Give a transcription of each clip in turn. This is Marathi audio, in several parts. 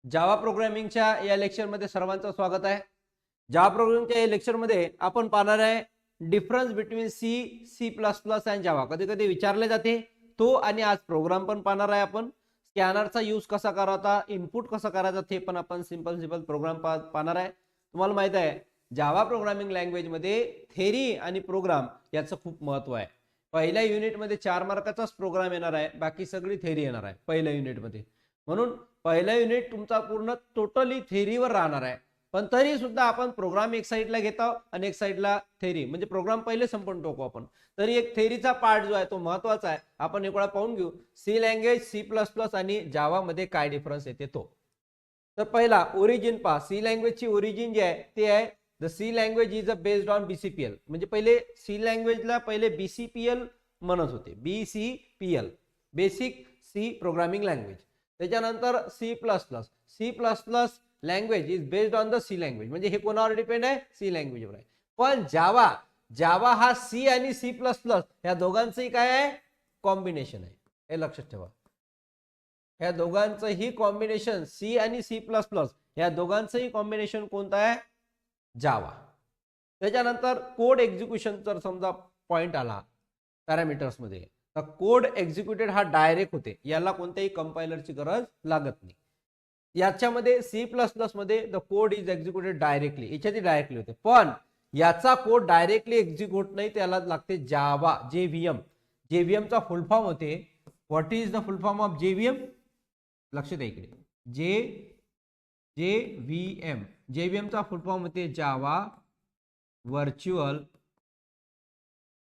जावा प्रोग्रामिंगच्या या लेक्चरमध्ये सर्वांचं स्वागत आहे. जावा प्रोग्रामिंगच्या या लेक्चरमध्ये आपण पाहणार आहे difference between C, C plus plus आणि जावा. कधी कधी विचारले जाते तो, आणि आज प्रोग्राम पण पाहणार आहे आपण. स्कॅनरचा यूज कसा करायचा, इनपुट कसं करायचं ते पण आपण सिंपल प्रोग्राम पाहणार आहे. तुम्हाला माहित आहे जावा प्रोग्रामिंग लँग्वेजमध्ये थेरी आणि प्रोग्राम याचं खूप महत्व आहे. पहिल्या युनिटमध्ये 4 मार्काचाच प्रोग्राम येणार आहे, बाकी सगळी थेरी येणार आहे पहिल्या युनिटमध्ये. म्हणून पहिला युनिट तुमचा पूर्ण टोटली थेरीवर राहणार आहे. पण तरी सुद्धा आपण प्रोग्राम एक साईडला घेतो आणि एक साईडला थेरी, म्हणजे प्रोग्राम पहिले संपवून टाकू आपण. तरी एक थेरीचा पार्ट जो आहे तो महत्वाचा आहे, आपण एक वेळा पाहून घेऊ. C language, C plus plus आणि जावा मध्ये काय डिफरन्स येते तो. तर पहिला ओरिजिन पहा. सी लँग्वेजची ओरिजिन जे आहे ते आहे the C language is a based on BCPL. म्हणजे पहिले सी लँग्वेजला पहिले बीसीपीएल म्हणत होते. BCPL, basic C programming language. त्याच्यानंतर C plus plus. C plus plus language is based on the C language, म्हणजे हे कोणावर डिपेंड आहे, सी लँग्वेजवर आहे. पण जावा, जावा हा सी आणि सी प्लस प्लस या दोघांचंही काय आहे, कॉम्बिनेशन आहे. हे लक्षात ठेवा. ह्या दोघांचंही कॉम्बिनेशन, सी आणि सी प्लस प्लस या दोघांचंही कॉम्बिनेशन कोणतं आहे, जावा. त्याच्यानंतर कोड एक्झिक्युशन जर समजा पॉइंट आला पॅरामीटर्स मध्ये, तर कोड एक्झिक्युटेड हा डायरेक्ट होते, याला कोणत्याही कंपायलरची गरज लागत नाही. याच्यामध्ये सी प्लस प्लस मध्ये the code is executed directly, याच्यात डायरेक्टली होते. पण याचा कोड डायरेक्टली एक्झिक्यूट नाही, त्याला लागते जावा, जेव्हीएम. जेव्हीएम चा फुल फॉर्म होते, what is the full form of JVM, लक्ष द्या इकडे. जेव्हीएम, जेव्हीएम चा फुल फॉर्म होते Java virtual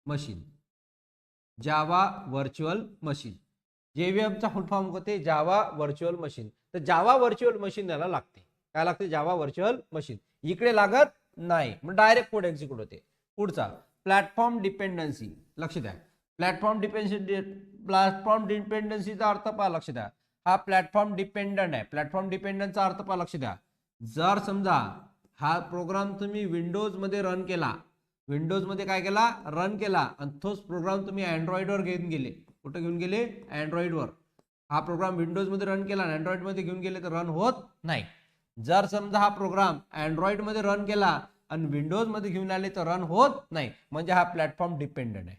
machine. Java virtual machine, JVM चा फुल फॉर्म होते जावा व्हर्च्युअल मशीन. तर जावा व्हर्च्युअल मशीन याला लागते. काय लागते, जावा व्हर्च्युअल मशीन. इकडे लागत नाही, मग डायरेक्ट कोड एक्झिक्यूट होते. पुढचा प्लॅटफॉर्म डिपेंडन्सी, लक्ष द्या. प्लॅटफॉर्म डिपेंडन्सीचा अर्थ पहा, लक्ष द्या. हा प्लॅटफॉर्म डिपेंडंट आहे. प्लॅटफॉर्म डिपेंडंटचा अर्थ पहा, लक्ष द्या. जर समजा हा प्रोग्राम तुम्ही विंडोज मध्ये रन केला, विंडोज मध्ये काय केला, रन केला, आणि तोच प्रोग्राम तुम्ही अँड्रॉइड वर घेऊन गेले. कुठे घेऊन गेले, अँड्रॉइड वर. हा प्रोग्राम विंडोज मध्ये रन केला, अँड्रॉइड मध्ये घेऊन गेले तर रन होत नाही. जर समजा हा प्रोग्राम अँड्रॉइड मध्ये रन केला आणि विंडोज मध्ये घेऊन आले तर रन होत नाही, म्हणजे हा प्लॅटफॉर्म डिपेंडंट आहे.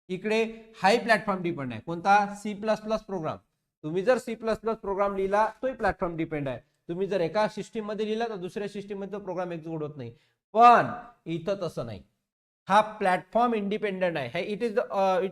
इकडे हाय प्लॅटफॉर्म डिपेंड आहे. कोणता, सी प्लस प्लस प्रोग्राम. तुम्ही जर सी प्लस प्लस प्रोग्राम लिहिला तोही प्लॅटफॉर्म डिपेंड आहे. तुम्ही जर एका सिस्टीम मध्ये लिहिला तर दुसऱ्या सिस्टीम मध्ये प्रोग्राम एक्झिक्यूट होत नाही. पण इथं तसं नाही, हा प्लॅटफॉर्म इंडिपेंडंट आहे. It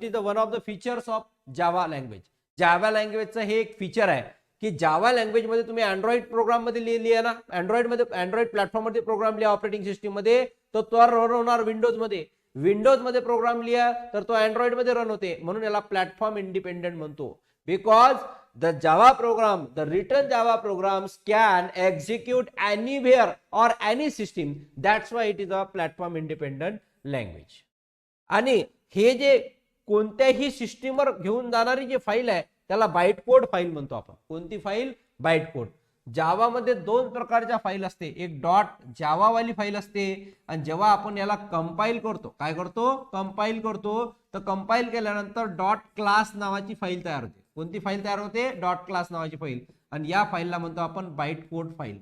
is the one of the features of Java language. Java लँग्वेजचं हे एक फीचर आहे की जावा लँग्वेज मध्ये तुम्ही अँड्रॉइड प्रोग्राम मध्ये लिहिली ना, अँड्रॉइड प्लॅटफॉर्म मध्ये प्रोग्राम लिहा ऑपरेटिंग सिस्टीम मध्ये, तर तो रन होणार विंडोज मध्ये. विंडोज मध्ये प्रोग्राम लिहा तर तो अँड्रॉइड मध्ये रन होते. म्हणून याला प्लॅटफॉर्म इंडिपेंडंट म्हणतो. Because the Java program, the written Java programs can execute anywhere or any system. That's why it is a platform independent language. आणि हे जे कोणत्याही सिस्टीमवर घेऊन जाणारी जी फाईल आहे त्याला बाईट कोड फाईल म्हणतो आपण. कोणती फाईल, बाईट कोड. जावा मध्ये दोन प्रकारच्या फाईल असते. एक डॉट जावा वाली फाईल असते, आणि जेव्हा आपण याला कंपाईल करतो, काय करतो, कंपाईल करतो, तर कंपाईल केल्यानंतर डॉट क्लास नावाची फाईल तयार होते. कोणती फाईल तयार होते, डॉट क्लास नावाची फाईल. आणि या फाईलला म्हणतो आपण बाईट कोड फाईल.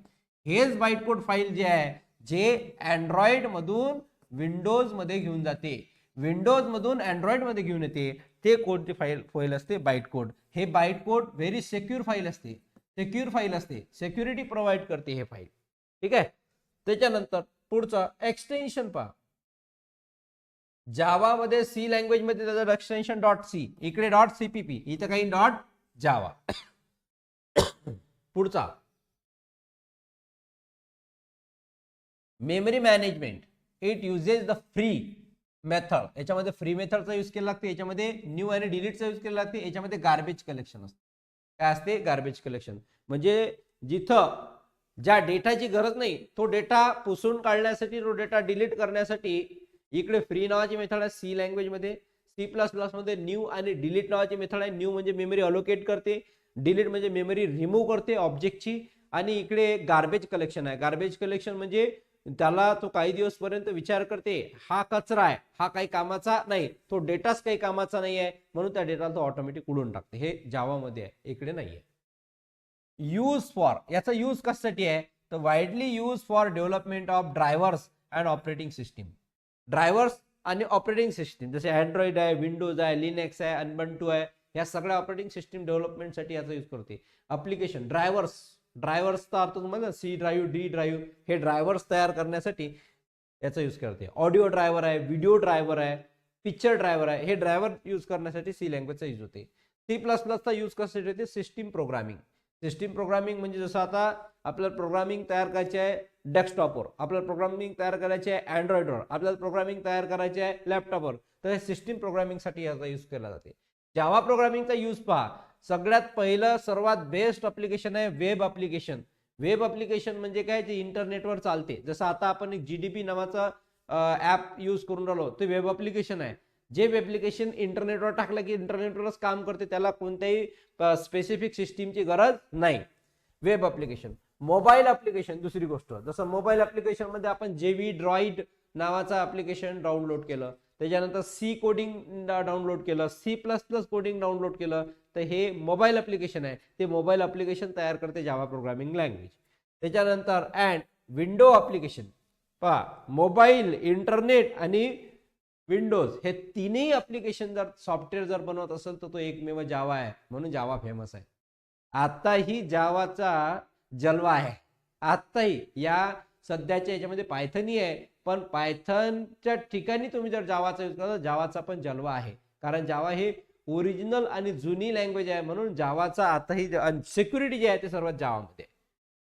हेच बाईट कोड फाईल जे आहे, जे अँड्रॉइड मधून विंडोज मध्ये घेऊन जाते, विंडोज मधून अँड्रॉइड मध्ये घेऊन येते, ते कोणती फाईल असते, बाईट कोड. हे byte code very secure file असते. सिक्युअर फाईल असते, सिक्युरिटी प्रोव्हाइड करते हे फाईल. ठीक आहे. त्याच्यानंतर पुढचा एक्सटेन्शन पहा. जावा मध्ये, सी लँग्वेज मध्ये त्याचं एक्सटेन्शन डॉट सी, इकडे डॉट सीपीपी, इथं काही डॉट जावा. पुढचा memory management. It uses the free method. याच्यामध्ये फ्री मेथडचा यूज केला लागते, याच्यामध्ये न्यू आणि डिलीटचा यूज केला लागते, याच्यामध्ये गार्बेज कलेक्शन असते. काय असते, गार्बेज कलेक्शन. म्हणजे जिथं ज्या डेटाची गरज नाही तो डेटा पुसून काढण्यासाठी, तो डेटा डिलीट करण्यासाठी इकडे फ्री नावाची मेथड आहे सी लँग्वेज मध्ये. सी प्लस प्लस मध्ये न्यू आणि डिलीट नावाची मेथड आहे. न्यू म्हणजे मेमरी अलोकेट करते, डिलीट म्हणजे मेमरी रिमूव्ह करते ऑब्जेक्टची. आणि इकडे गार्बेज कलेक्शन आहे. गार्बेज कलेक्शन म्हणजे त्याला तो काही दिवस पर्यंत विचार करते, हा कचरा आहे, हा काही कामाचा नाही, तो डेटाच काही कामाचा नाही आहे, म्हणून त्या डेटाला तो ऑटोमॅटिक उडून टाकते. हे जावा मध्ये आहे, इकडे नाहीये. यूज फॉर, याचा यूज कशासाठी आहे तर widely use for development of drivers and operating system. Drivers आणि ऑपरेटिंग सिस्टीम जसे अँड्रॉइड आहे, विंडोज आहे, लिनक्स आहे, अनबंटू आहे, या सगळ्या ऑपरेटिंग सिस्टीम डेव्हलपमेंटसाठी याचा यूज करते. अप्लिकेशन ड्रायव्हर्स, ड्रायव्हर्सचा अर्थ तुम्हाला सी ड्राईव्ह, डी ड्राईव्ह, हे ड्रायव्हर्स तयार करण्यासाठी याचा यूज करते. ऑडिओ ड्रायव्हर आहे, व्हिडिओ ड्रायव्हर आहे, पिक्चर ड्रायव्हर आहे, हे ड्रायव्हर यूज करण्यासाठी सी लँग्वेजचा यूज होते. सी प्लस प्लसचा यूज कशासाठी होते सिस्टीम प्रोग्रामिंग. सिस्टीम प्रोग्रामिंग म्हणजे जसं आता आपल्याला प्रोग्रामिंग तयार करायचे आहे डेस्कटॉपवर, आपल्याला प्रोग्रामिंग तयार करायचे आहे अँड्रॉइडवर, आपल्याला प्रोग्रामिंग तयार करायचे आहे लॅपटॉपवर, तर हे सिस्टीम प्रोग्रामिंगसाठी याचा यूज केला जाते. जावा प्रोग्रामिंगचा यूज पहा, सगळ्यात पहिलं सर्वात बेस्ट अप्लिकेशन आहे वेब अप्लिकेशन. वेब अप्लिकेशन म्हणजे काय, जे इंटरनेटवर चालते. जसं आता आपण एक जीडीपी नावाचा ऍप यूज करून राहिलो, ते वेब अप्लिकेशन आहे. जे वेब अप्लिकेशन इंटरनेटवर टाकलं की इंटरनेटवरच काम करते, त्याला कोणत्याही स्पेसिफिक सिस्टीमची गरज नाही. Web application. मोबाईल अप्लिकेशन दुसरी गोष्ट, जसं मोबाईल अप्लिकेशन मध्ये आपण जेवी ड्रॉइड नावाचं अप्लिकेशन डाउनलोड केलं, त्याच्यानंतर सी कोडिंग डाउनलोड केलं, C plus plus coding download केलं, तर हे मोबाईल अप्लिकेशन आहे. ते मोबाईल अप्लिकेशन तयार करते जावा प्रोग्रामिंग लँग्वेज. त्याच्यानंतर अँड विंडो अप्लिकेशन पहा, मोबाईल, इंटरनेट आणि विंडोज हे तिन्ही अप्लिकेशन जर सॉफ्टवेअर जर बनवत असेल तर तो एकमेव जावा आहे, म्हणून जावा फेमस आहे. आताही जावाचा जलवा आहे. आताही या सध्याच्या याच्यामध्ये पायथनही आहे, पण पायथनच्या ठिकाणी तुम्ही जर जावाचा यूज करता, जावाचा पण जलवा आहे. कारण जावा हे ओरिजिनल आणि जुनी लँग्वेज आहे, म्हणून जावाचा आताही सिक्युरिटी जी आहे ते सर्वात जावामध्ये.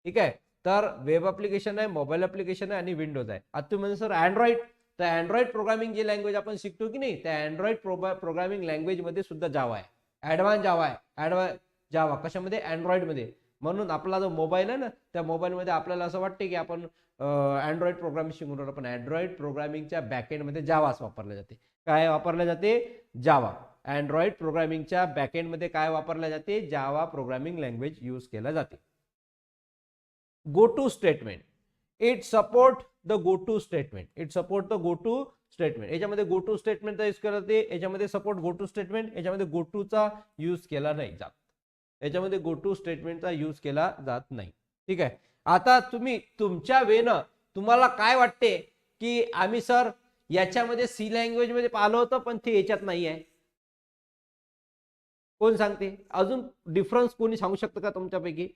ठीक आहे. तर वेब ॲप्लिकेशन आहे, मोबाईल ॲप्लिकेशन आहे आणि विंडोज आहे. आता तुम्ही म्हणजे सर अँड्रॉइड, तर अँड्रॉइड प्रोग्रामिंग जी लँग्वेज आपण शिकतो की नाही, त्या अँड्रॉइड प्रोग्रामिंग लँग्वेज मध्ये सुद्धा जावा आहे. ऍडव्हान्स जावा आहे. ऍडव्हान्स जावा कशामध्ये, अँड्रॉइड मध्ये. म्हणून आपला जो मोबाईल आहे ना, त्या मोबाईलमध्ये आपल्याला असं वाटते की आपण अँड्रॉइड प्रोग्रामिंग शिकून राहिलो, पण अँड्रॉइड प्रोग्रामिंगच्या बॅकएंडमध्ये जावाच वापरले जाते. काय वापरले जाते, जावा. अँड्रॉइड प्रोग्रामिंगच्या बॅकएंडमध्ये काय वापरले जाते, जावा प्रोग्रामिंग लँग्वेज यूज केला जाते. Go to statement, it support the go to statement, it support the go to statement. याच्यामध्ये गो टू स्टेटमेंटचा यूज केला जाते, याच्यामध्ये सपोर्ट गो टू स्टेटमेंट, याच्यामध्ये गो टूचा यूज केला नाही जात, याच्यामध्ये गो टू स्टेटमेंटचा यूज केला जात नाही. ठीक आहे. आता तुम्ही तुमच्या वेनं तुम्हाला काय वाटते की आम्ही सर याच्यामध्ये सी लँग्वेज मध्ये पाहिलं होतं पण ते याच्यात नाही आहे, कोण सांगते? अजून डिफरन्स कोणी सांगू शकतं का तुमच्यापैकी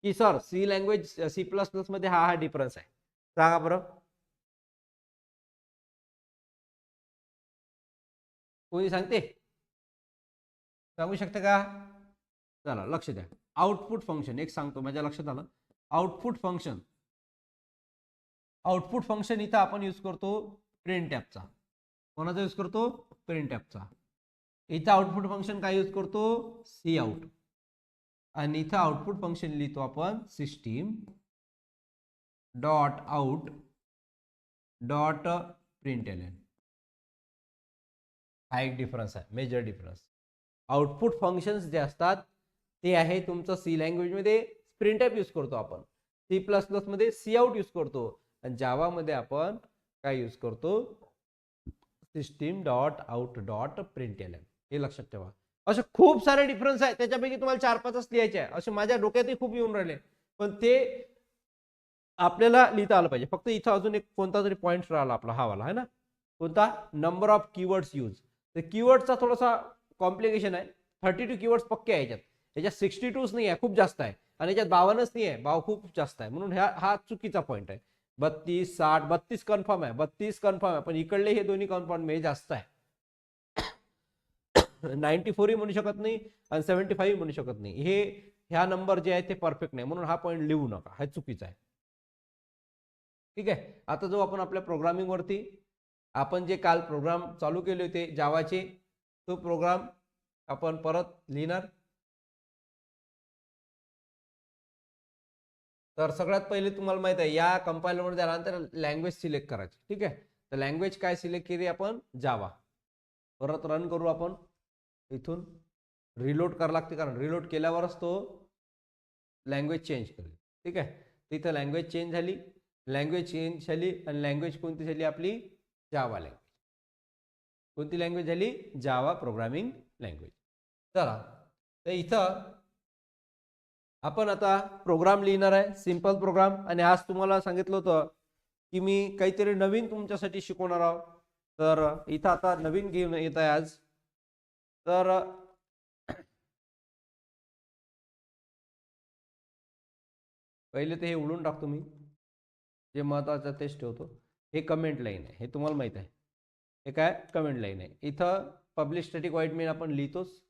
की sir C language C plus plus मध्ये हा डिफरन्स आहे, सांगा बरं. कोणी सांगते, सांगू शकते का? चला लक्ष द्या. आउटपुट फंक्शन एक सांगतो, माझ्या लक्षात आलं. आउटपुट फंक्शन, आउटपुट फंक्शन इथं आपण यूज करतो प्रिंट ॲपचा. कोणाचा यूज करतो, प्रिंट ॲपचा. इथं आउटपुट फंक्शन काय यूज करतो, सी आउट. आणि इथं आउटपुट फंक्शन लिहितो आपण सिस्टीम डॉट आउट डॉट प्रिंटएलएन. हा एक डिफरन्स आहे, मेजर डिफरन्स. आउटपुट फंक्शन्स जे असतात ते आहे तुमचं सी लँग्वेज मध्ये प्रिंटएफ यूज करतो आपण, सी प्लस प्लस मध्ये सी आउट यूज करतो, आणि जावा मध्ये आपण काय यूज करतो, सिस्टीम डॉट आउट डॉट प्रिंटएलएन. हे लक्षात ठेवा. असे खूप सारे डिफरन्स आहे, त्याच्यापैकी तुम्हाला 4-5च लिहायचे आहे. असे माझ्या डोक्यातही खूप येऊन राहिले, पण ते आपल्याला लिहिता आलं पाहिजे. फक्त इथं अजून एक कोणता तरी पॉईंट राहिला आपला हा वाला आहे ना, कोणता, नंबर ऑफ कीवर्ड्स यूज. तर कीवर्डचा थोडासा कॉम्प्लिकेशन आहे. 32 कीवर्ड्स पक्के आहे याच्यात, याच्यात 62 नाही आहे, खूप जास्त आहे. आणि याच्यात 52च नाही आहे, 52 खूप जास्त आहे, म्हणून हा चुकीचा पॉईंट आहे. 32, 60, 32 कन्फर्म आहे, 32 कन्फर्म आहे, पण इकडले हे दोन्ही कन्फर्म हे जास्त आहे. 94 म्हणू शकत नाही आणि 75 म्हणू शकत नाही. हे ह्या नंबर जे आहे ते परफेक्ट नाही, म्हणून हा पॉईंट लिहू नका, हा चुकीचा आहे. ठीक आहे. आता जो आपण आपल्या प्रोग्रामिंग वरती आपण जे काल प्रोग्राम चालू केले होते जावाचे, तो प्रोग्राम आपण परत लिहिणार. तर सगळ्यात पहिले तुम्हाला माहित आहे या कंपायलरमध्ये आल्यानंतर लँग्वेज सिलेक्ट करायची. ठीक आहे. तर लँग्वेज काय सिलेक्ट केली आपण, जावा. परत रन करू आपण. इथून रिलोड करावं लागते, कारण रिलोड केल्यावरच तो लँग्वेज चेंज करेल. ठीक आहे. तिथं लँग्वेज चेंज झाली, लँग्वेज चेंज झाली, आणि लँग्वेज कोणती झाली आपली, जावा लँग्वेज. कोणती लँग्वेज झाली, जावा प्रोग्रामिंग लँग्वेज. चला, तर इथं आपण आता प्रोग्राम लिहिणार आहे, सिंपल प्रोग्राम. आणि आज तुम्हाला सांगितलं होतं की मी काहीतरी नवीन तुमच्यासाठी शिकवणार आहोत. तर इथं आता नवीन घेऊन येत आहे आज. तर पहिले ते हे उडून टाकतो मी, जे महत्वाचं तेच ठेवतो. हे कमेंट लाईन आहे, हे तुम्हाला माहित आहे. हे काय कमेंट लाईन आहे. इथं पब्लिक स्टॅटिक व्हॉइड मेन आपण लिहितोच.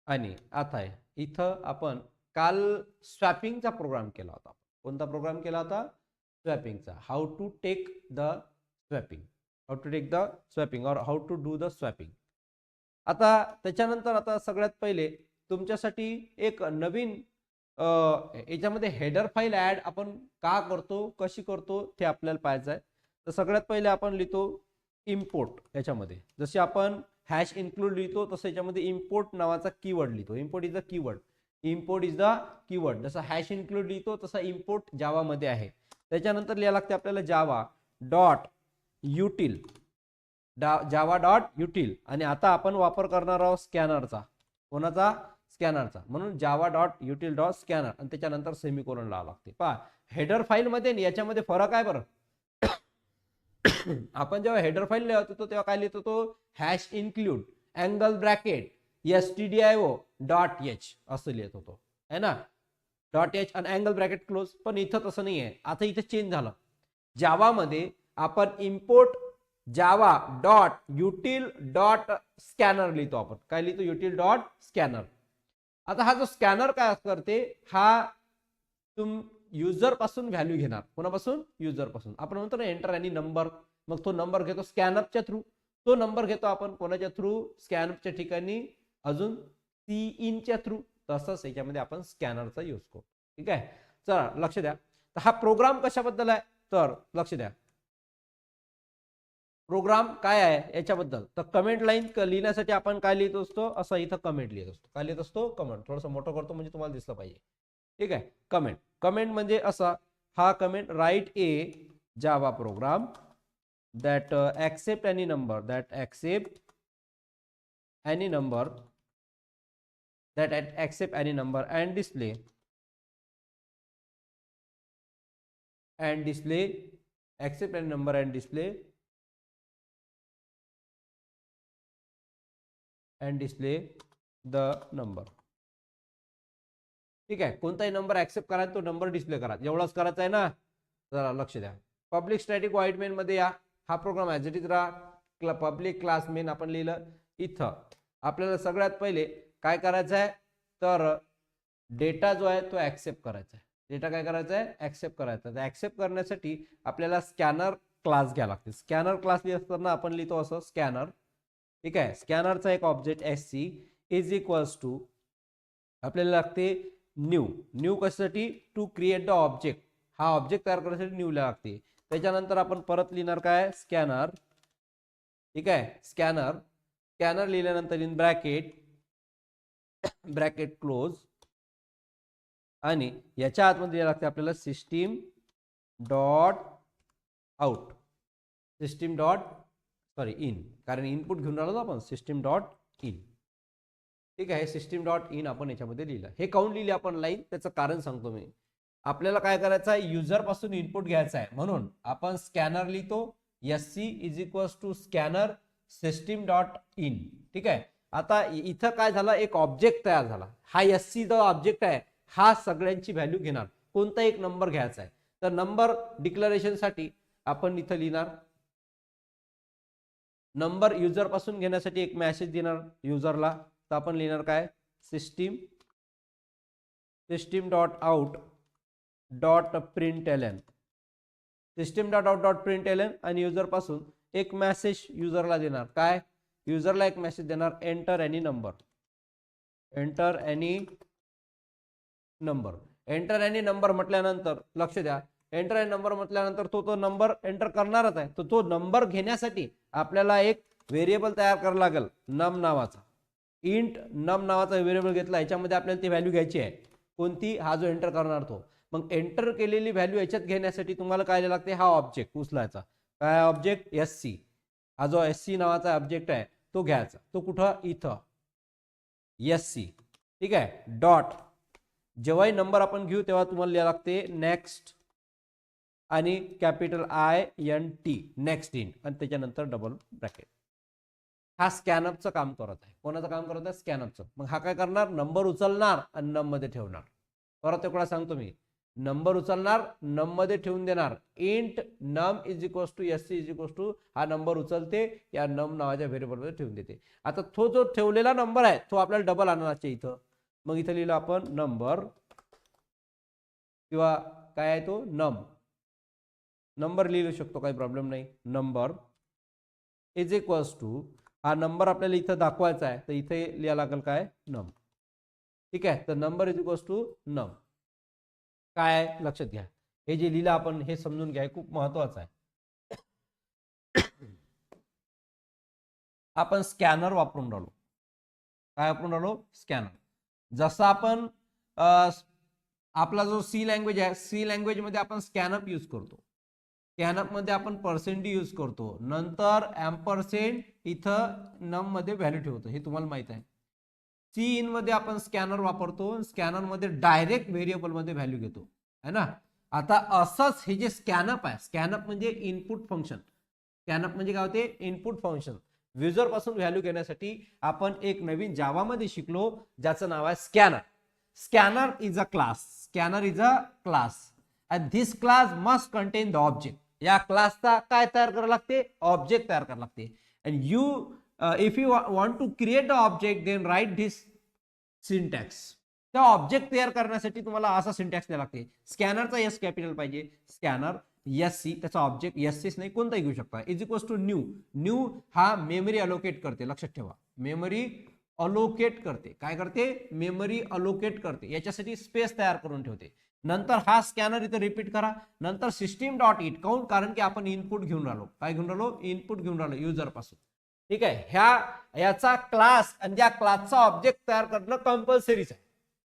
आणि आता आहे इथं आपण काल स्वॅपिंगचा प्रोग्राम केला होता. कोणता प्रोग्राम केला होता? स्वॅपिंगचा. How to take the swapping, how to take the swapping or how to do the swapping. आता त्याच्यानंतर आता सगळ्यात पहिले तुमच्यासाठी एक नवीन याच्यामध्ये हेडर फाईल ऍड आपण का करतो, कशी करतो ते आपल्याला पाहायचं आहे. तर सगळ्यात पहिले आपण लिहितो इम्पोर्ट. याच्यामध्ये जसे आपण हॅश इन्क्लूड लिहितो तसं याच्यामध्ये इम्पोर्ट नावाचा कीवर्ड लिहितो. Import is the keyword, import is the keyword. जसं हॅश इन्क्लूड लिहितो तसा इम्पोर्ट जावा मध्ये आहे. त्याच्यानंतर लिहायला लागते आपल्याला जावा डॉट युटिल, जावा डॉट युटिल. आणि आता आपण वापर करणार आहोत स्कॅनरचा. कोणाचा? स्कॅनरचा. म्हणून जावा डॉट युटिल डॉट स्कॅनर आणि त्याच्यानंतर सेमीकोलन लावावं लागते. पहा हेडर फाईल मध्ये याच्यामध्ये फरक आहे बरं. आपण जेव्हा हेडर फाईल लिहित होतो तेव्हा काय लिहित होतो? Hash include angle bracket stdio dot H असं लिहित होतो है ना, डॉट एच आणि अँगल ब्रॅकेट क्लोज. पण इथं तसं नाही आहे. आता इथं चेंज झालं. जावामध्ये आपण इम्पोर्ट जावा डॉट युटिल डॉट स्कॅनर लिहितो. आपण काय लिहितो? Util dot scanner. आता हा जो स्कॅनर काय करते, हा तुम युजर पासून व्हॅल्यू घेणार. कोणापासून? युजर पासून. आपण म्हणतो ना एंटर आणि नंबर, मग तो नंबर घेतो स्कॅनरच्या थ्रू. तो नंबर घेतो आपण कोणाच्या थ्रू? स्कॅनरच्या ठिकाणी अजून सी इनच्या थ्रू. तसंच याच्यामध्ये आपण स्कॅनरचा यूज करतो. ठीक आहे, चला लक्ष द्या. तर हा प्रोग्राम कशाबद्दल आहे तर लक्ष द्या. प्रोग्राम काय आहे याच्याबद्दल. तर कमेंट लाईन लिहिण्यासाठी आपण काय लिहित असतो? असं इथं कमेंट लिहित असतो. काय लिहित असतो? कमेंट. थोडंसं मोठं करतो म्हणजे तुम्हाला दिसलं पाहिजे. ठीक आहे, कमेंट. कमेंट म्हणजे असा हा comment, write a Java program that accept any number, that accept any number, that accept any number and display accept any number and display the number. ठीक आहे, कोणताही नंबर ऍक्सेप्ट करा, तो नंबर डिस्प्ले करा. एवढंच करायचं आहे ना. जरा लक्ष द्या. पब्लिक स्टॅटिक व्हॉइड मेन मध्ये या. हा प्रोग्राम ऍज इट इज राहा. पब्लिक क्लास मेन आपण लिहिलं. इथं आपल्याला सगळ्यात पहिले काय करायचं आहे तर डेटा जो आहे तो ऍक्सेप्ट करायचा आहे. डेटा काय करायचा आहे? ऍक्सेप्ट करायचा आहे. ऍक्सेप्ट करण्यासाठी आपल्याला स्कॅनर क्लास घ्यावा लागते. स्कॅनर क्लास लिहित असताना आपण लिहितो असं स्कॅनर. ठीक आहे, स्कॅनरचा एक object SC is equals to आपल्याला लागते न्यू. न्यू कशासाठी? To create the object. हा ऑब्जेक्ट तयार करण्यासाठी न्यू लागते. त्याच्यानंतर आपण परत लिहिणार काय? स्कॅनर. ठीक आहे, स्कॅनर. स्कॅनर लिहिल्यानंतर इन ब्रॅकेट क्लोज आणि याच्या आतमध्ये लागते आपल्याला system dot out, system dot sorry in, कारण इनपुट घेऊन राहिलो आपण. System dot in. ठीक आहे, सिस्टीम डॉट इन आपण याच्यामध्ये लिहिलं. हे काऊन लिहिले आपण लाईन, त्याचं कारण सांगतो मी. आपल्याला काय करायचं आहे? युजर पासून इनपुट घ्यायचं आहे म्हणून आपण स्कॅनर लिहितो. SC is equals to scanner system dot in. ठीक आहे, आता इथं काय झालं? एक ऑब्जेक्ट तयार झाला. हा SC जो ऑब्जेक्ट आहे हा सगळ्यांची व्हॅल्यू घेणार. कोणता एक नंबर घ्यायचा आहे. तर नंबर डिक्लेरेशन साठी आपण इथं लिहिणार नंबर. युजर पासून घेण्यासाठी एक मेसेज देणार युजरला. तर आपण लिहिणार काय? System dot out dot println. System dot out dot println आणि युजर पासून एक मेसेज युजरला देणार. काय? युजरला एक मेसेज देणार enter any number. Enter any number. Enter any number म्हटल्यानंतर लक्ष द्या, एंटर एनी नंबर म्हटल्यानंतर तो नंबर एंटर करणारच आहे. तो नंबर घेण्यासाठी आपल्याला एक व्हेरिएबल तयार करावं लागेल नम नावाचा. इंट नम नावाचा व्हेरिएबल घेतला. याच्यामध्ये आपल्याला ती व्हॅल्यू घ्यायची आहे. कोणती? हा जो एंटर करणार तो. मग एंटर केलेली व्हॅल्यू याच्यात घेण्यासाठी तुम्हाला काय लागते? हा ऑब्जेक्ट उचलायचा. काय ऑब्जेक्ट? SC. हा जो SC नावाचा ऑब्जेक्ट आहे तो घ्यायचा. तो कुठं? इथं SC. ठीक आहे, डॉट जेव्हाही नंबर आपण घेऊ तेव्हा तुम्हाला लिहावं लागते नेक्स्ट आणि कॅपिटल INT नेक्स्ट इन आणि त्याच्यानंतर डबल ब्रॅकेट. हा स्कॅनअपचं काम करत आहे. कोणाचं काम करत आहे? स्कॅनअपचं. मग हा काय करणार? नंबर उचलणार आणि नम मध्ये ठेवणार. परत एकदा सांगतो मी, नंबर उचलणार, नम मध्ये ठेवून देणार. Int num is equals to SC is equals to हा नंबर उचलते, या नम नावाच्या व्हेरिएबल मध्ये ठेवून देते. आता तो जो ठेवलेला नंबर आहे तो आपल्याला डबल आणायचा इथं. मग इथं लिहिलं आपण नंबर किंवा काय आहे तो नम, नंबर लिहू शकतो, काही प्रॉब्लेम नाही. नंबर इज इक्वल्स टू हा नंबर आपल्याला इथं दाखवायचा आहे तर इथे लिहा लागेल काय? नम. ठीक आहे, तर नंबर इज इक्वल्स टू नम. काय आहे लक्षात घ्या, हे जे लिहिलं आपण हे समजून घ्या, खूप महत्वाचं आहे. आपण स्कॅनर वापरून राहिलो. काय वापरून राहिलो? स्कॅनर. जसं आपण आपला जो सी लँग्वेज आहे, सी लँग्वेज मध्ये आपण स्कॅनअप यूज करतो. स्कॅनअप मध्ये आपण % यूज करतो, नंतर एम्परसेंड इथं नम मध्ये व्हॅल्यू ठेवतो, हे तुम्हाला माहित आहे. सी इन मध्ये आपण स्कॅनर वापरतो, स्कॅनर मध्ये डायरेक्ट व्हेरिएबल मध्ये व्हॅल्यू घेतो, है ना. आता असंच हे जे स्कॅनअप आहे, स्कॅनअप म्हणजे इनपुट फंक्शन. स्कॅनअप म्हणजे काय होते? Input function. युजर पासून व्हॅल्यू घेण्यासाठी आपण एक नवीन जावा मध्ये शिकलो ज्याचं नाव आहे scanner. Scanner is a class. Scanner is a class and this class must contain the object. या क्लासचा काय तयार करावं लागते? ऑब्जेक्ट तयार करावं लागते. and you if you want to create the object then write this syntax. त्या ऑब्जेक्ट तयार करण्यासाठी तुम्हाला असा सिंटॅक्स द्यावा लागते. स्कॅनरचा एस कॅपिटल पाहिजे, स्कॅनर SC, त्याचा ऑब्जेक्ट SC नाही कोणताही घेऊ शकता, is equals to new. New हा मेमरी अलोकेट करते, लक्षात ठेवा, मेमरी अलोकेट करते. काय करते? मेमरी अलोकेट करते, याच्यासाठी स्पेस तयार करून ठेवते. नंतर हा स्कॅनर इथे रिपीट करा, नंतर सिस्टीम डॉट इट. काऊन? कारण की आपण इनपुट घेऊन राहिलो. काय घेऊन राहिलो? इनपुट घेऊन राहिलो युजर पासून. ठीक आहे, याचा क्लास आणि त्या क्लासचा ऑब्जेक्ट तयार करणं कंपल्सरीच आहे.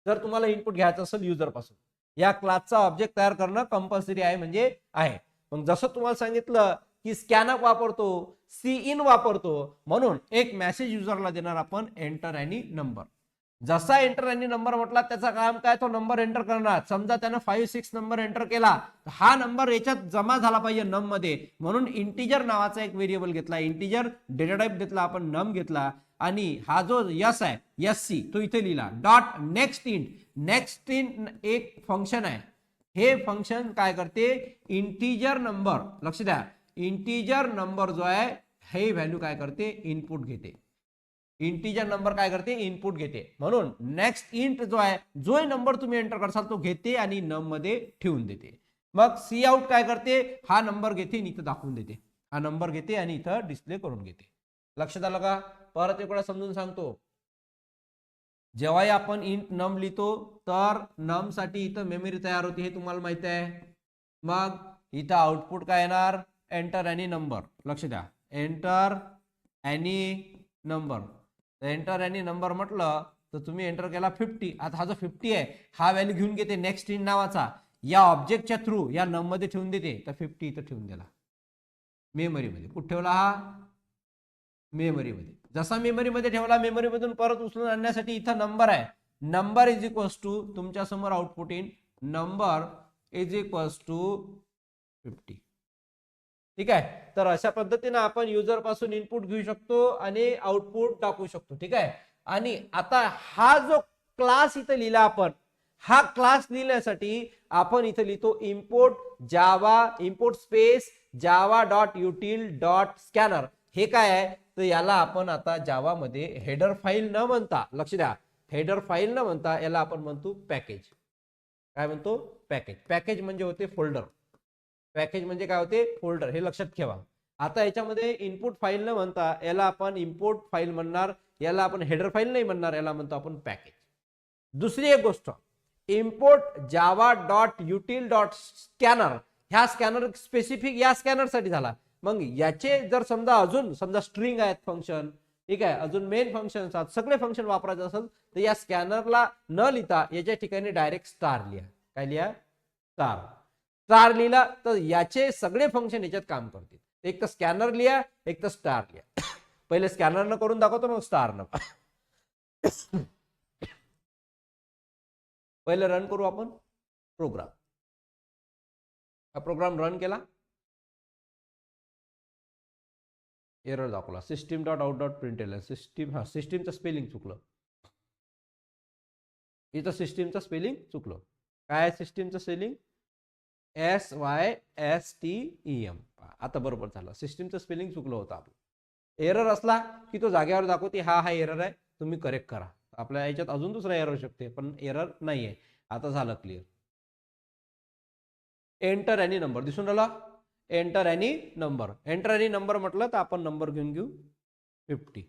जर तुम्हाला इनपुट घ्यायचं असेल युजर पासून, या क्लासचा ऑब्जेक्ट तयार करणं कंपल्सरी आहे, म्हणजे आहे. मग जसं तुम्हाला सांगितलं की स्कॅनअप वापरतो, सी इन वापरतो, म्हणून एक मेसेज युजरला देणार आपण, एंटर एनी नंबर. जसा एंटर एनी नंबर म्हटला त्याचा काम काय? तो नंबर एंटर करणार. समजा त्यानं 5-6 नंबर एंटर केला, हा नंबर याच्यात जमा झाला पाहिजे नम मध्ये, म्हणून इंटिजर नावाचा एक व्हेरिएबल घेतला, इंटिजर डेटा टाइप घेतला आपण, नम घेतला, आणि हा जो यस आहे SC तो इथे लिहिला. Dot next int. Next int एक फंक्शन आहे. हे फंक्शन काय करते? इंटिजर नंबर, लक्ष द्या, इंटिजर नंबर जो आहे हे व्हॅल्यू काय करते? इनपुट घेते. इंटिजर नंबर काय करते? इनपुट घेते. म्हणून नेक्स्ट इंट जो आहे, जो नंबर तुम्ही एंटर करसाल तो घेते आणि नम मध्ये ठेवून देते. मग सी आउट काय करते? हा नंबर घेते आणि इथं दाखवून देते. हा नंबर घेते आणि इथं डिस्प्ले करून घेते. लक्षात आलं का? परत एक वेळा समजून सांगतो. जेव्हाही आपण इंट नम लिहितो तर नम साठी इथं मेमरी तयार होते, हे तुम्हाला माहिती आहे. मग इथं आउटपुट काय येणार? Enter any number. लक्ष द्या, enter any number. Enter any number म्हटलं तर तुम्ही एंटर केला 50. आता हा जो 50 आहे हा व्हॅल्यू घेऊन घेते नेक्स्ट इन नावाचा, या ऑब्जेक्टच्या थ्रू या नम मध्ये ठेवून देते. तर 50 इथं ठेवून दिला मेमरी मध्ये. कुठे ठेवला हा? मेमरी मध्ये. जसा मेमरी मध्ये ठेवला, मेमरी मधून परत उचलून आणण्यासाठी इथं नंबर आहे. नंबर इज इक्वल्स टू, तुमच्या समोर output in number is equals to 50. ठीक आहे, तर अशा पद्धतीने आपण युजर पासून इनपुट घेऊ शकतो आणि आउटपुट टाकू शकतो. ठीक आहे, आणि आता हा जो क्लास इथं लिहिला आपण, हा क्लास लिहिण्यासाठी आपण इथं लिहितो import Java, import space Java dot util dot scanner. हे काय आहे? तर याला आपण आता जावा मध्ये हेडर फाईल न म्हणता, लक्ष द्या, हेडर फाईल न म्हणता याला आपण म्हणतो पॅकेज. काय म्हणतो? पॅकेज. पॅकेज म्हणजे होते फोल्डर. पॅकेज म्हणजे काय होते? फोल्डर. हे लक्षात ठेवा. आता याच्यामध्ये इनपुट फाईल न म्हणता याला आपण इम्पोर्ट फाईल म्हणणार, याला आपण हेडर फाईल नाही म्हणणार, याला म्हणतो आपण पॅकेज. दुसरी एक गोष्ट, इम्पोर्ट जावा डॉट युटिल डॉट स्कॅनर. ह्या स्कॅनर स्पेसिफिक या स्कॅनर साठी झाला. मग याचे जर समजा अजून समजा स्ट्रिंग आहेत फंक्शन, ठीक आहे, अजून मेन फंक्शन, सगळे फंक्शन वापरायचे असेल तर या स्कॅनरला न लिहिता याच्या ठिकाणी डायरेक्ट स्टार लिहा. काय लिहा? स्टार. स्टार लिहिला तर याचे सगळे फंक्शन याच्यात काम करतील. एक तर स्कॅनर लिहा, एक तर स्टार लिहा. पहिले स्कॅनर न करून दाखवतो, मग स्टार न. पहिले रन करू आपण प्रोग्राम. हा प्रोग्राम रन केला, एरर दाखवला system.out.println. सिस्टीमचं स्पेलिंग चुकलं इथं, सिस्टीमचं स्पेलिंग चुकलं. काय सिस्टीमचं स्पेलिंग? SYSTEM. आता बरोबर झालं, सिस्टीमचं स्पेलिंग चुकलं होतं आपलं. एरर असला की तो जागेवर दाखवते हा एरर आहे, तुम्ही करेक्ट करा. आपल्या याच्यात अजून दुसरा एरर शकते, पण एरर नाही आहे. आता झालं क्लिअर. एंटर एनी नंबर दिसून राहिला, enter any number. Enter any number म्हटलं तर आपण नंबर घेऊन घेऊ 50.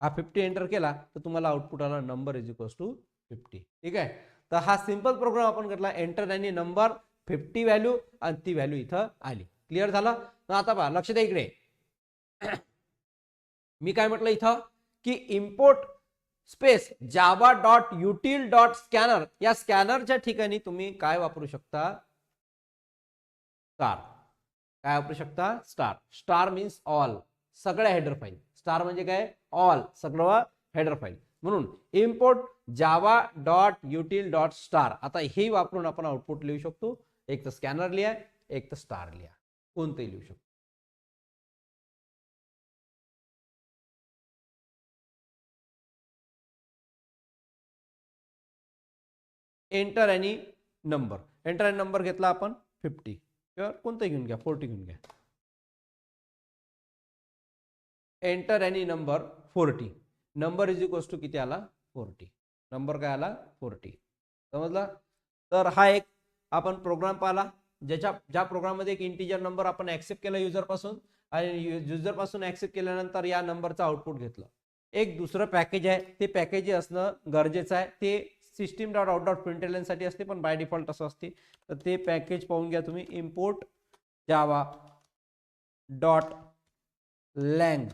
हा 50 एंटर केला तर तुम्हाला आउटपुट आला नंबर इज इक्वल्स टू 50. ठीक आहे. तर हा सिंपल प्रोग्राम आपण घेतला, एंटर एनी नंबर, 50 व्हॅल्यू आणि ती व्हॅल्यू इथं आली. क्लिअर झालं. तर आता पहा, लक्ष द्या इकडे. मी काय म्हटलं इथं की इम्पोर्ट स्पेस java.util.scanner या स्कॅनरच्या ठिकाणी तुम्ही काय वापरू शकता? स्टार. काय वापरू शकता? स्टार. स्टार मीन्स ऑल, सगळ्या हेडर फाईल. स्टार म्हणजे काय? ऑल, सगळं हेडर फाईल. म्हणून इम्पोर्ट java.util.star. आता हे वापरून आपण आउटपुट लिहू शकतो. एक तर स्कॅनर लिहा, एक तर स्टार लिहा, कोणतेही लिहू शकतो. Enter any number. Enter any number घेतला आपण 50 किंवा कोणतं घेऊन घ्या, 40 घेऊन घ्या. Enter any number 40. Number is equals to किती आला? 40. नंबर काय आला? 40. समजला. तर हा एक आपण प्रोग्राम पाहिला, ज्या प्रोग्राममध्ये एक इंटिजर नंबर आपण ऍक्सेप्ट केला युजर पासून, आणि युजर पासून ऍक्सेप्ट केल्यानंतर या नंबरचं आउटपुट घेतलं. एक दुसरं पॅकेज आहे, ते पॅकेज असणं गरजेचं आहे. ते system.out.println साठी असते, पण बाय डिफॉल्ट असं असते. तर ते पॅकेज पाहून घ्या तुम्ही. इम्पोर्ट जावा डॉट लँग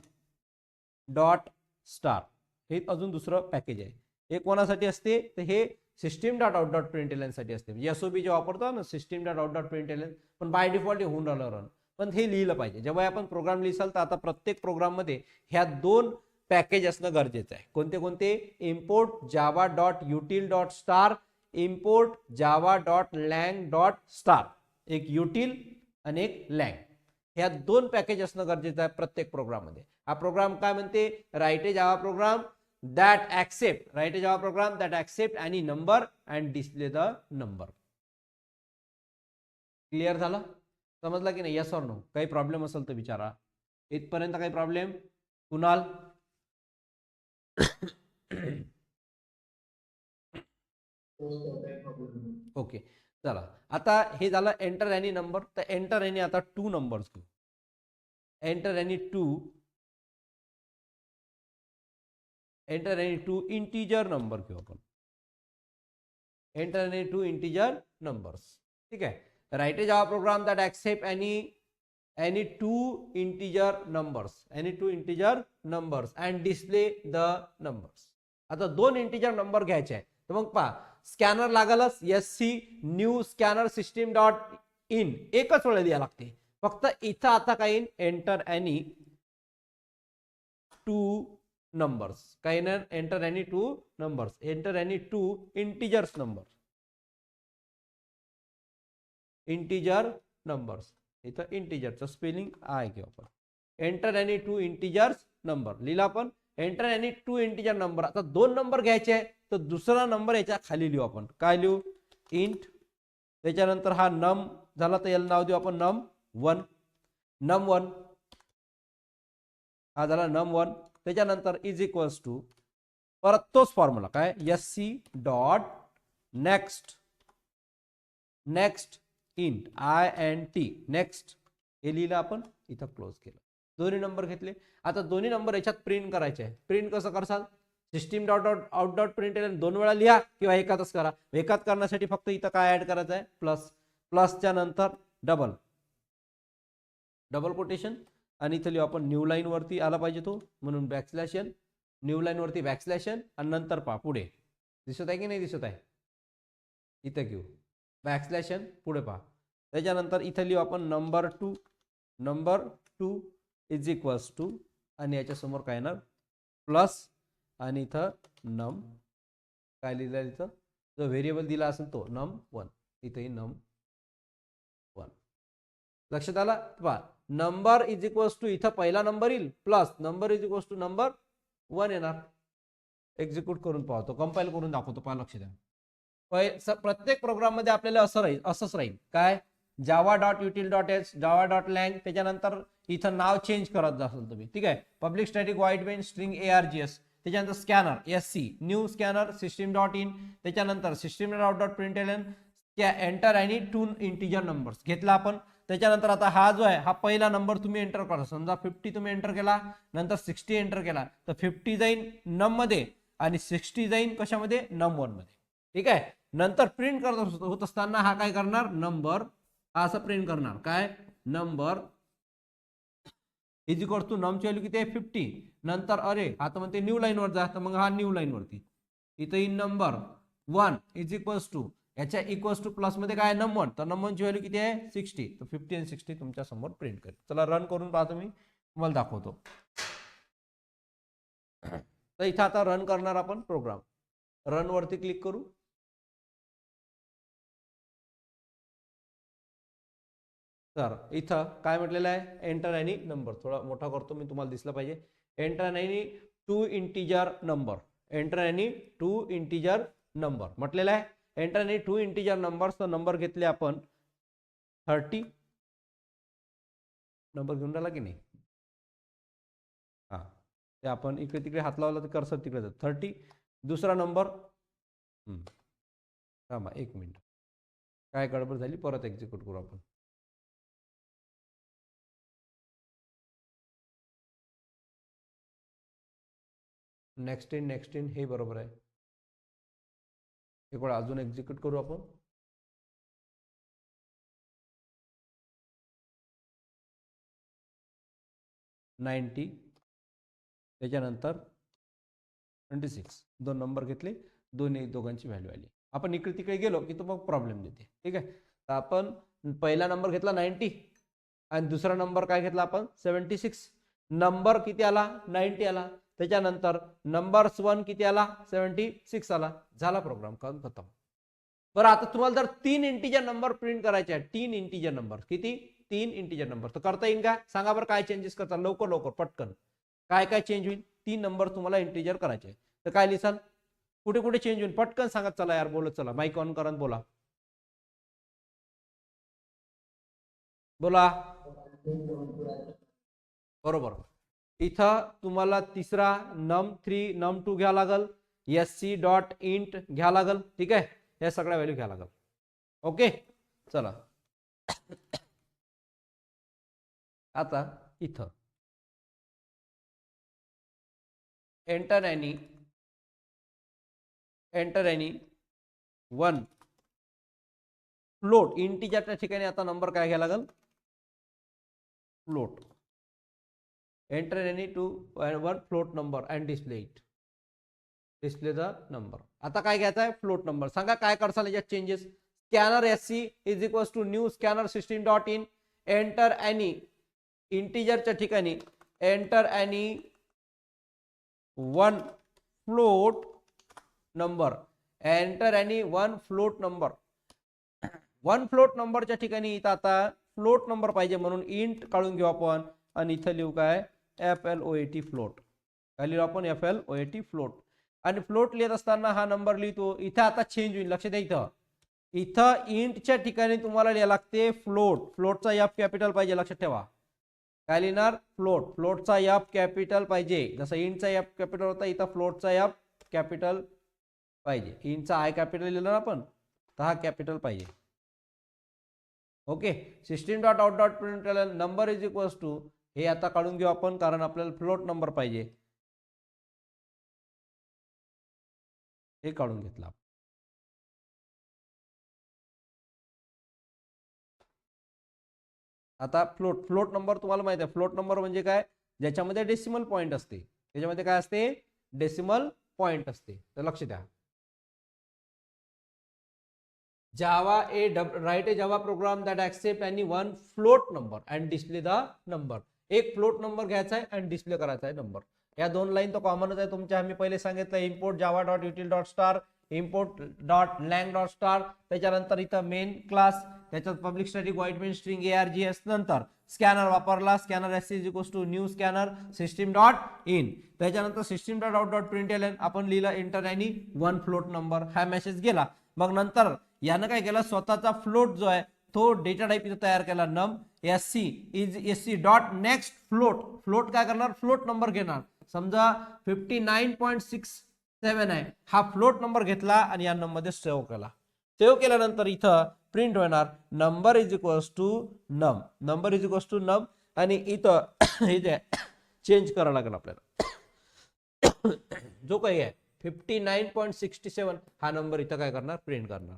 डॉट स्टार हे अजून दुसरं पॅकेज आहे. हे कोणासाठी असते? तर हे system.out.println साठी असते. म्हणजे एसओबी जे वापरतो ना, system.out.println, पण बाय डिफॉल्ट हे होऊन राहिलं रन. पण हे लिहिलं पाहिजे जेव्हा आपण प्रोग्राम लिहिसाल. तर आता प्रत्येक प्रोग्राम मध्ये ह्या दोन पॅकेज असणं गरजेचं आहे. कोणते कोणते? Import java.util.star, import java.lang.star. एक युटिल आणि एक लँग. ह्या दोन पॅकेज असणं गरजेचं आहे प्रत्येक प्रोग्राम मध्ये. हा प्रोग्राम काय म्हणते? Write a Java program that accept any number and display the number. Clear झालं? समजलं की नाही? Yes or no? काही प्रॉब्लेम असेल तर विचारा. इथपर्यंत काही प्रॉब्लेम? कुणाल? ओके, चला. आता हे झालं एंटर एनी नंबर. तर एंटर एनी आता 2 नंबर्स घेऊ. एंटर एनी 2 इंटीजर नंबर घेऊ आपण. Enter any 2 integer numbers. ठीक आहे. Right a Java program that accept any two integer numbers and display the numbers. आता दोन इंटीजर नंबर घ्यायचे आहे. तर मग पहा, स्कॅनर लागलच. SC new scanner system dot in एकच वेळ द्यायला लागते. फक्त इथं आता काही एंटर एनी 2 नंबर्स. काही नाही, enter any 2 numbers. Enter any 2 integers number. Integer numbers. इथं इंटीजरचं स्पेलिंग आहे घेऊ आपण. एंटर एनी 2 इंटीजर्स नंबर लिहिला आपण. Enter any 2 integer number. आता दोन नंबर घ्यायचे आहे, तर दुसरा नंबर याच्या खाली लिहू आपण. काय लिहू? इंट. त्याच्यानंतर हा नम झाला, तर याला नाव देऊ आपण num1. num1 हा झाला num1. त्याच्यानंतर इज इक्वल्स टू परत तोच फॉर्म्युला. काय? SC dot next int INT next. हे लिहिलं आपण, इथं क्लोज केलं. दोन्ही नंबर घेतले. आता दोन्ही नंबर याच्यात प्रिंट करायचे आहे. प्रिंट कसं करसाल? system.out.println दोन वेळा लिहा किंवा एकातच करा. एकात करण्यासाठी फक्त इथं काय ऍड करायचं आहे? प्लस. प्लसच्या नंतर डबल कोटेशन, आणि इथं लिहू आपण न्यू लाईन वरती आला पाहिजे तो, म्हणून बॅकस्लॅशन. न्यू लाईन वरती बॅकस्लॅशन आणि नंतर पहा पुढे. दिसत आहे की नाही दिसत आहे? इथं घेऊ बॅकस्लॅशन, पुढे पहा. त्याच्यानंतर इथं लिहू आपण नंबर 2 इज इक्वल्स टू, आणि याच्या समोर काय येणार? प्लस, आणि इथं नम. काय लिहिलं इथं? जो व्हेरिएबल दिला असेल तो num1, इथेही num1. लक्षात आला? पहा नंबर इज इक्वल्स टू इथं पहिला नंबर येईल plus number is equals to number 1 येणार. एक्झिक्यूट करून पाहतो, कंपाईल करून दाखवतो. पहा लक्ष द्या. प्रत्येक प्रोग्राम मध्ये आपल्याला असंच राहील काय, Java dot util dot H, Java dot lang, त्याच्यानंतर इथं नाव चेंज करत असाल तुम्ही, ठीक आहे. Public static void bench string ARGS, त्याच्यानंतर scanner SC, new scanner system dot in, त्याच्यानंतर सिस्टीम डॉट प्रिंटलन, एंटर आणि 2 इंटिजर नंबर्स घेतला आपण. त्याच्यानंतर आता हा जो आहे हा पहिला नंबर तुम्ही एंटर करा. समजा 50 तुम्ही एंटर केला, नंतर 60 एंटर केला, तर 50 जाईल नम मध्ये आणि 60 जाईल कशामध्ये, num1 मध्ये. ठीक आहे. नंतर प्रिंट करत होत असताना हा काय करणार, नंबर हा असं प्रिंट करणार काय, नंबर इज इक्वल टू नमची व्हॅल्यू किती आहे 50. नंतर अरे हा तर म्हणते न्यू लाईन वर जा, तर मग हा न्यू लाईन वरती इथं in number 1 is equals to याच्या इक्वल्स टू प्लस मध्ये काय num1, तर num1 ची व्हॅल्यू किती आहे 60. तर 50 आणि 60 तुमच्या समोर प्रिंट करेल. चला रन करून पाहतो, मी तुम्हाला दाखवतो. तर इथं आता रन करणार आपण प्रोग्राम. रन वरती क्लिक करू. तर इथं काय म्हटलेलं आहे, एंटर एनी नंबर. थोडा मोठा करतो मी, तुम्हाला दिसलं पाहिजे. Enter any 2 integer number, enter any 2 integer number म्हटलेलं आहे. एंटर एनी 2 इंटिजर नंबर, तर नंबर घेतले आपण 30. नंबर घेऊन राहिला की नाही, हा ते आपण इकडे तिकडे हात लावला तर कर्सर तिकडे जात 30. दुसरा नंबर, थांबा 1 मिनिट, काय गडबड झाली, परत एक्झिक्यूट करू आपण. नेक्स्ट इन हे बरोबर आहे. हे अजून एक्झिक्यूट करू आपण. $90, त्याच्यानंतर 26, 2 नंबर घेतले, दोघांची व्हॅल्यू आली. आपण इकडे तिकडे गेलो की तो मग प्रॉब्लेम देते. ठीक आहे. तर आपण पहिला नंबर घेतला 90 आणि दुसरा नंबर काय घेतला आपण 76. नंबर किती आला 90 आला. त्याच्यानंतर नंबर्स 1 किती आला 76 आला. झाला प्रोग्राम खतम. बरं आता तुम्हाला जर 3 इंटिजर नंबर प्रिंट करायचे आहेत, 3 इंटिजर नंबर, किती 3 इंटिजर नंबर, तर करता येईल का सांगा बरं, काय चेंजेस करता लवकर पटकन, काय काय चेंज होईल. 3 नंबर तुम्हाला इंटिजर करायचे, तर काय लिहिसाल, कुठे कुठे चेंज होईल पटकन सांगत चला यार, बोलत चला, माईक ऑन करा बोला. बोला. बरोबर. इथं तुम्हाला तिसरा num3 num2 घ्या लागल, SC डॉट इंट घ्या लागल. ठीक आहे, या सगळ्या व्हॅल्यू घ्या लागल. ओके चला. आता इथं एंटर एनी 1 फ्लोट, इंटिजरच्या ठिकाणी आता नंबर काय घ्यायला लागल, float. Enter any 1 float number and display it, display the number. आता काय घ्यायचा आहे फ्लोट नंबर. सांगा काय करसाल याच्यात changes. Scanner SC is equals to new scanner system dot in, enter any इंटिजरच्या ठिकाणी enter any 1 float number, enter any 1 float number. 1 float नंबरच्या ठिकाणी इथं आता फ्लोट नंबर पाहिजे म्हणून इंट काढून घेऊ आपण आणि इथं लिहू काय FLOAT फ्लोट. काय लिहू आपण FLOAT फ्लोट. आणि फ्लोट लिहित असताना हा नंबर लिहितो. इथं आता चेंज होईल, लक्ष द्या. इथं इंटच्या ठिकाणी तुम्हाला लिहायला लागते फ्लोट. फ्लोटचा F कॅपिटल पाहिजे, लक्षात ठेवा. काय लिहिणार फ्लोट, फ्लोटचा F कॅपिटल पाहिजे. जसं इंटचा F कॅपिटल होता, इथं फ्लोटचा F कॅपिटल पाहिजे. इंटचा I कॅपिटल लिहिलं आपण, तर हा कॅपिटल पाहिजे. Okay. System dot out dot print number is equals to, हे आता काढून घेऊ आपण कारण आपल्याला फ्लोट नंबर पाहिजे. हे काढून घेतला. आता फ्लोट नंबर तुम्हाला माहिती आहे, फ्लोट नंबर म्हणजे काय, ज्याच्यामध्ये डेसिमल पॉईंट असते. त्याच्यामध्ये काय असते, डेसिमल पॉईंट असते. तर लक्ष द्या. Java write a Java program that accept any 1 float number and display the number. एक फ्लोट नंबर घ्यायचा आहे आणि डिस्प्ले करायचा आहे नंबर. या 2 लाईन तर कॉमनच आहे तुमच्या. आम्ही पहिले सांगितलं इम्पोर्ट जावा dot util dot star import dot lang dot star, त्याच्यानंतर इथं मेन क्लास, त्याच्यात public static void main string ARGS, नंतर स्कॅनर वापरला, scanner S is equals to new scanner system dot in, त्याच्यानंतर system dot out dot println आपण लिहिलं एंटर आणि 1 फ्लोट नंबर, हा मेसेज गेला. मग नंतर यानं काय केलं, स्वतःचा फ्लोट जो आहे तो डेटा टाइप इथं तयार केला, नम SC is SC dot next float. Float काय करणार, फ्लोट नंबर घेणार, समजा 59.67 आहे, हा फ्लोट नंबर घेतला आणि या नंबर मध्ये सेव्ह केला. सेव्ह केल्यानंतर इथं प्रिंट होणार नंबर इज इक्वल्स टू नम, नंबर इज इक्वल्स टू नम, आणि इथं हे जे चेंज करावं लागेल आपल्याला, जो काही आहे 59.67 हा नंबर इथं काय करणार, प्रिंट करणार.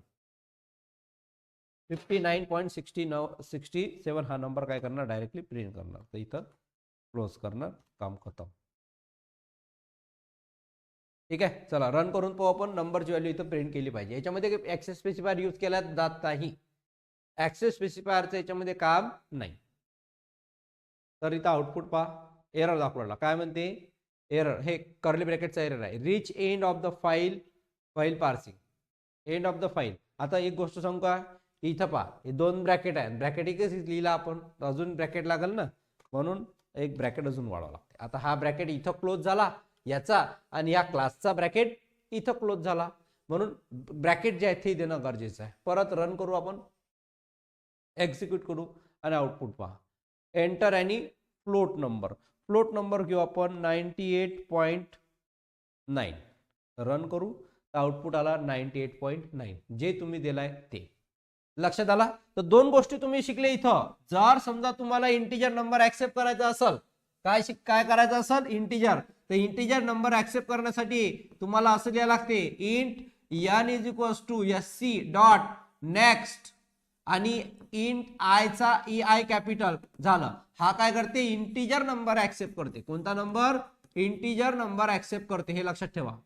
59.67 हा नंबर काय करणार, डायरेक्टली प्रिंट करणार. तर इथं क्लोज करणार, काम खतम. ठीक आहे, चला रन करून पाहू आपण. नंबरची व्हॅल्यू इथं प्रिंट केली पाहिजे. याच्यामध्ये ऍक्सेस स्पेसिफायर यूज केला जात नाही, ऍक्सेस स्पेसिफायरचं याच्यामध्ये काम नाही. तर इथं आउटपुट पहा, एरर दाखवला. काय म्हणते, एरर, हे कर्ली ब्रॅकेटचा एरर आहे, rich end of the file, file parsing, end of the file. आता एक गोष्ट सांगू का, इथं पहा हे 2 ब्रॅकेट आहे, ब्रॅकेट एकच लिहिला आपण, अजून ब्रॅकेट लागेल ना, म्हणून एक ब्रॅकेट अजून वाढवावं लागते. आता हा ब्रॅकेट इथं क्लोज झाला याचा, आणि या क्लासचा ब्रॅकेट इथं क्लोज झाला, म्हणून ब्रॅकेट जे आहे ते देणं गरजेचं आहे. परत रन करू आपण, एक्झिक्यूट करू आणि आउटपुट पहा, एंटर आणि फ्लोट नंबर, फ्लोट नंबर घेऊ आपण 98.9, रन करू, आउटपुट आला 98.9, जे तुम्ही दिलाय ते. लक्षात आला. तर 2 गोष्टी तुम्ही शिकले इथं. जर समजा तुम्हाला इंटिजर नंबर ऍक्सेप्ट करायचा असेल, काय करायचं असेल, इंटिजर, तर इंटिजर नंबर ऍक्सेप्ट करण्यासाठी तुम्हाला असं लिहायला लागते, int n is equals to SC dot next, आणि इंट आय चा EI कॅपिटल झालं. हा काय करते, इंटिजर नंबर ऍक्सेप्ट करते. कोणता नंबर, इंटिजर नंबर ऍक्सेप्ट करते, हे लक्षात ठेवा.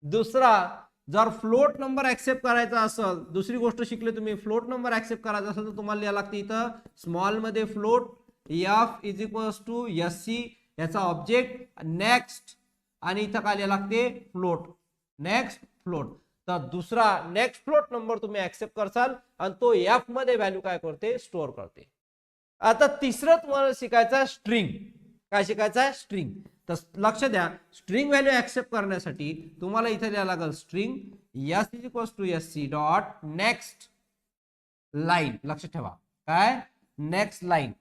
दुसरा, जर फ्लोट नंबर ऍक्सेप्ट करायचा असेल, दुसरी गोष्ट शिकले तुम्ही, फ्लोट नंबर ऍक्सेप्ट करायचा असेल तर तुम्हाला लिहायला लागते इथं स्मॉल मध्ये float, F is equals to SC, याचा ऑब्जेक्ट नेक्स्ट, आणि इथं काय लिहायला लागते, फ्लोट, नेक्स्ट फ्लोट. तर दुसरा नेक्स्ट फ्लोट नंबर तुम्ही ऍक्सेप्ट करसाल आणि तो एफ मध्ये व्हॅल्यू काय करते, स्टोअर करते. आता तिसरं तुम्हाला शिकायचं स्ट्रिंग. काय शिकायचं, स्ट्रिंग. तर लक्ष द्या, स्ट्रिंग व्हॅल्यू ऍक्सेप्ट करण्यासाठी तुम्हाला इथे लिहायला लागेल string S is equals to SC dot next line. लक्षात ठेवा, काय, नेक्स्ट लाईन.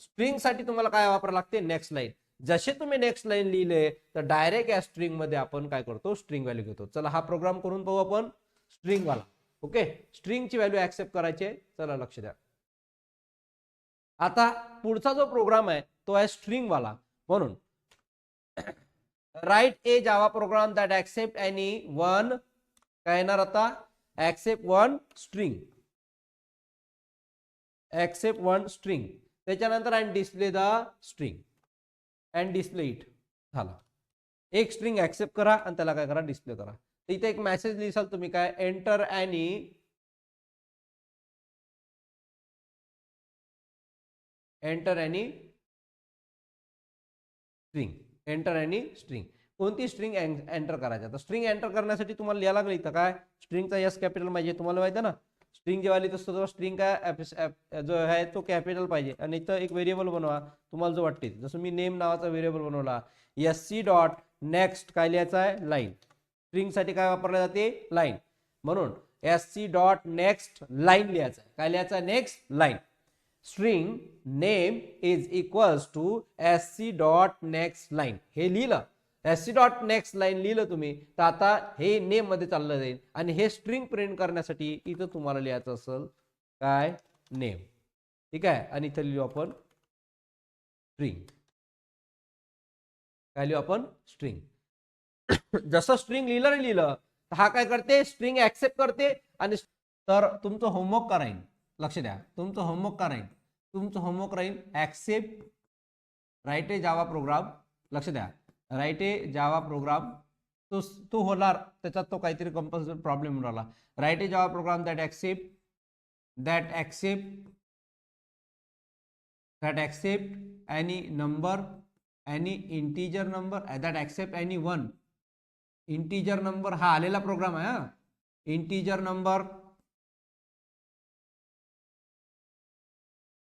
स्ट्रिंग साठी तुम्हाला काय वापरावं लागते, नेक्स्ट लाईन. जसे तुम्ही नेक्स्ट लाईन लिहिले तर डायरेक्ट या स्ट्रिंग मध्ये आपण काय करतो, स्ट्रिंग व्हॅल्यू घेतो. चला हा प्रोग्राम करून पाहू आपण, स्ट्रिंग वाला. ओके, स्ट्रिंगची व्हॅल्यू ऍक्सेप्ट करायची आहे. चला लक्ष द्या. आता पुढचा जो प्रोग्राम आहे तो आहे स्ट्रिंग वाला, म्हणून write a Java program that accept any one, काय येणार आता, accept one string, accept one string, त्याच्यानंतर and display the string and display it. झाला, एक स्ट्रिंग ऍक्सेप्ट करा आणि त्याला काय करा, डिस्प्ले करा. इथे एक मेसेज लिहिसाल तुम्ही, काय, enter any, enter any string, enter any string. कोणती स्ट्रिंग एंटर करायची. तर स्ट्रिंग एंटर करण्यासाठी तुम्हाला लिहायला लागलं इथं काय, स्ट्रिंगचा एस कॅपिटल पाहिजे, तुम्हाला माहिती आहे ना, स्ट्रिंग जेव्हा लिहित असतो तेव्हा स्ट्रिंग काय जो आहे तो कॅपिटल पाहिजे. आणि इथं एक व्हेरिएबल बनवा तुम्हाला जो वाटते, जसं मी नेम नावाचा व्हेरिएबल बनवला, एससी डॉट नेक्स्ट काय लिहायचं आहे, लाईन. स्ट्रिंग साठी काय वापरले जाते, लाईन, म्हणून एससी डॉट नेक्स्ट लाईन लिहायचं आहे. काय लिहायचं आहे, next line. String name is equals to SC dot next line, हे लिहिलं, एससी डॉट नेक्स्ट लाईन लिहिलं तुम्ही, तर आता हे नेम मध्ये चाललं जाईल. आणि हे स्ट्रिंग प्रिंट करण्यासाठी इथं तुम्हाला लिहायचं असेल काय, नेम. ठीक आहे, आणि इथं लिहू आपण स्ट्रिंग, काय लिहू आपण, स्ट्रिंग. जसं स्ट्रिंग लिहिलं तर हा काय करते, स्ट्रिंग ऍक्सेप्ट करते. आणि तर तुमचं होमवर्क करायन, लक्ष द्या, तुमचं होमवर्क करायन, तुमचं होमवर्क राहील accept right a Java program. लक्ष द्या, राईट ए जावा प्रोग्राम, तो होणार, त्याच्यात तो काहीतरी कंपल्सरी प्रॉब्लेम होऊन राहिला. Write a Java program that accept any number, any integer number, that accept any one integer number. हा आलेला प्रोग्राम आहे, integer number,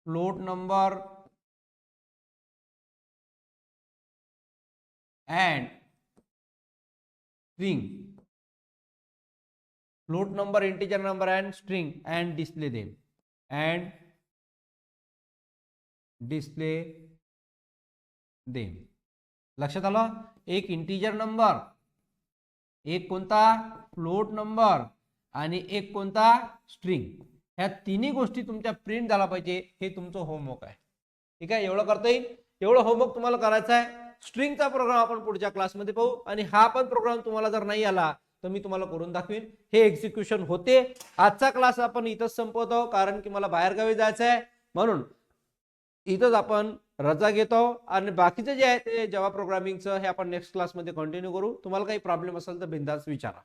float number and string. Float number, integer number and string and display them. And display them. लक्षात आलं? एक इंटीजर नंबर, एक कोणता फ्लोट नंबर आणि एक कोणता स्ट्रिंग. ह्या तिन्ही गोष्टी तुमच्या प्रिंट झाला पाहिजे. हे तुमचं होमवर्क आहे. ठीक आहे, एवढं करता येईल. एवढं होमवर्क तुम्हाला करायचं आहे. स्ट्रिंगचा प्रोग्राम आपण पुढच्या क्लासमध्ये पाहू आणि हा पण प्रोग्राम तुम्हाला जर नाही आला तर मी तुम्हाला करून दाखवेन. हे एक्झिक्युशन होते. आजचा क्लास आपण इथंच संपवतो कारण की मला बाहेरगावी जायचं आहे, म्हणून इथंच आपण रजा घेतो आणि बाकीचे जे आहे ते जावा प्रोग्रामिंगचं हे आपण नेक्स्ट क्लासमध्ये कंटिन्यू करू. तुम्हाला काही प्रॉब्लेम असेल तर बिनधास्त विचारा.